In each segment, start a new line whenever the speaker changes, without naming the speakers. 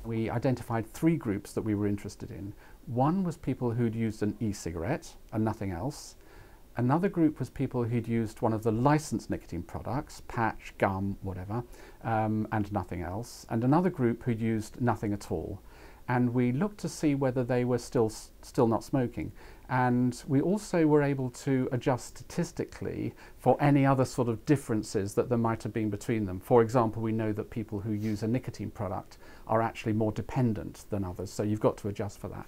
We identified three groups that we were interested in. One was people who'd used an e-cigarette and nothing else. Another group was people who'd used one of the licensed nicotine products, patch, gum, whatever, and nothing else. And another group who'd used nothing at all. And we looked to see whether they were still not smoking. And we also were able to adjust statistically for any other sort of differences that there might have been between them. For example, we know that people who use a nicotine product are actually more dependent than others, so you've got to adjust for that.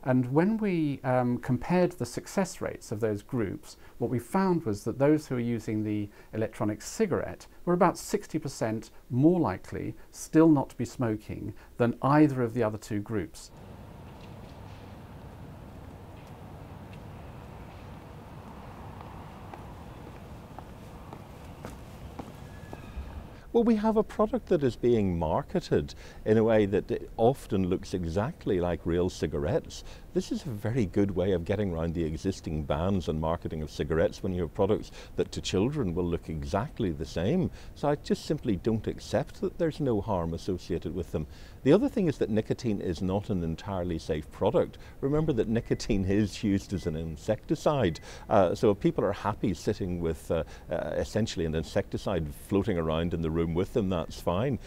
And when we compared the success rates of those groups, what we found was that those who are using the electronic cigarette were about 60% more likely still not to be smoking than either of the other two groups.
Well, we have a product that is being marketed in a way that often looks exactly like real cigarettes. This is a very good way of getting around the existing bans and marketing of cigarettes when you have products that to children will look exactly the same. So I just simply don't accept that there's no harm associated with them. The other thing is that nicotine is not an entirely safe product. Remember that nicotine is used as an insecticide. So if people are happy sitting with essentially an insecticide floating around in the room with them, that's fine.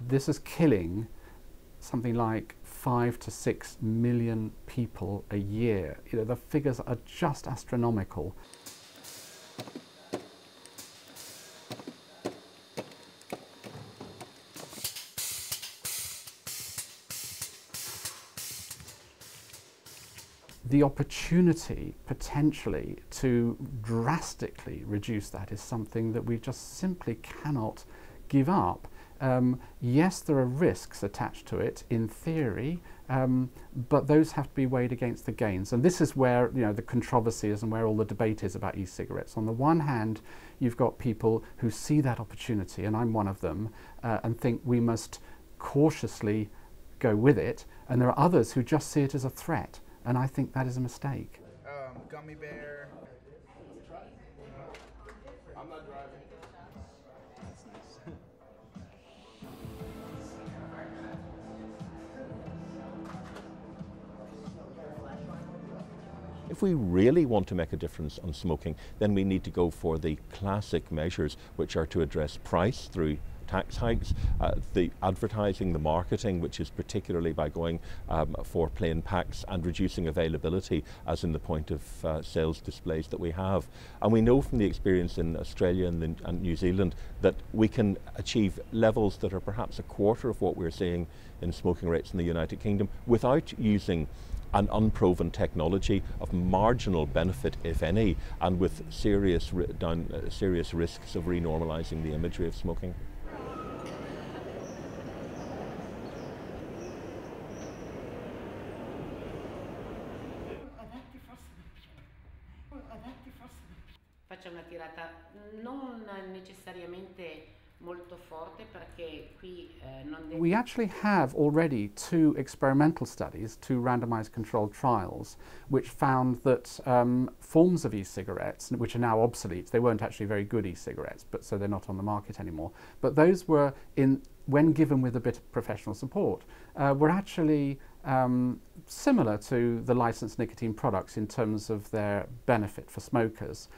This is killing something like 5 to 6 million people a year. You know, the figures are just astronomical. The opportunity potentially to drastically reduce that is something that we just simply cannot give up. Yes, there are risks attached to it in theory, but those have to be weighed against the gains. And this is where, you know, the controversy is and where all the debate is about e-cigarettes. On the one hand, you've got people who see that opportunity, and I'm one of them, and think we must cautiously go with it. And there are others who just see it as a threat, and I think that is a mistake.
Gummy bear. I'm not driving.
If we really want to make a difference on smoking, then we need to go for the classic measures, which are to address price through tax hikes, the advertising, the marketing, which is particularly by going for plain packs and reducing availability, as in the point of sales displays that we have. And we know from the experience in Australia and New Zealand that we can achieve levels that are perhaps a quarter of what we're seeing in smoking rates in the United Kingdom without using an unproven technology of marginal benefit, if any, and with serious risks of renormalizing the imagery of smoking.
Faccio una tirata non necessariamente molto forte perché qui non
We actually have already two experimental studies, two randomized controlled trials, which found that forms of e-cigarettes, which are now obsolete, they weren't actually very good e-cigarettes, but so they're not on the market anymore, but those were, when given with a bit of professional support, were actually similar to the licensed nicotine products in terms of their benefit for smokers.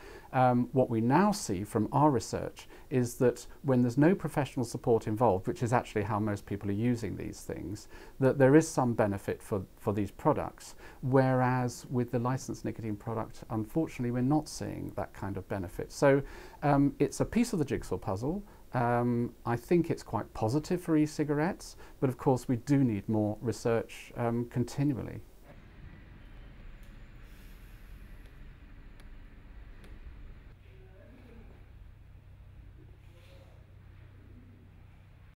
What we now see from our research is that when there's no professional support involved, which is actually how most people are using these things, that there is some benefit for these products, whereas with the licensed nicotine product, unfortunately, we're not seeing that kind of benefit. So it's a piece of the jigsaw puzzle. I think it's quite positive for e-cigarettes, but of course we do need more research continually.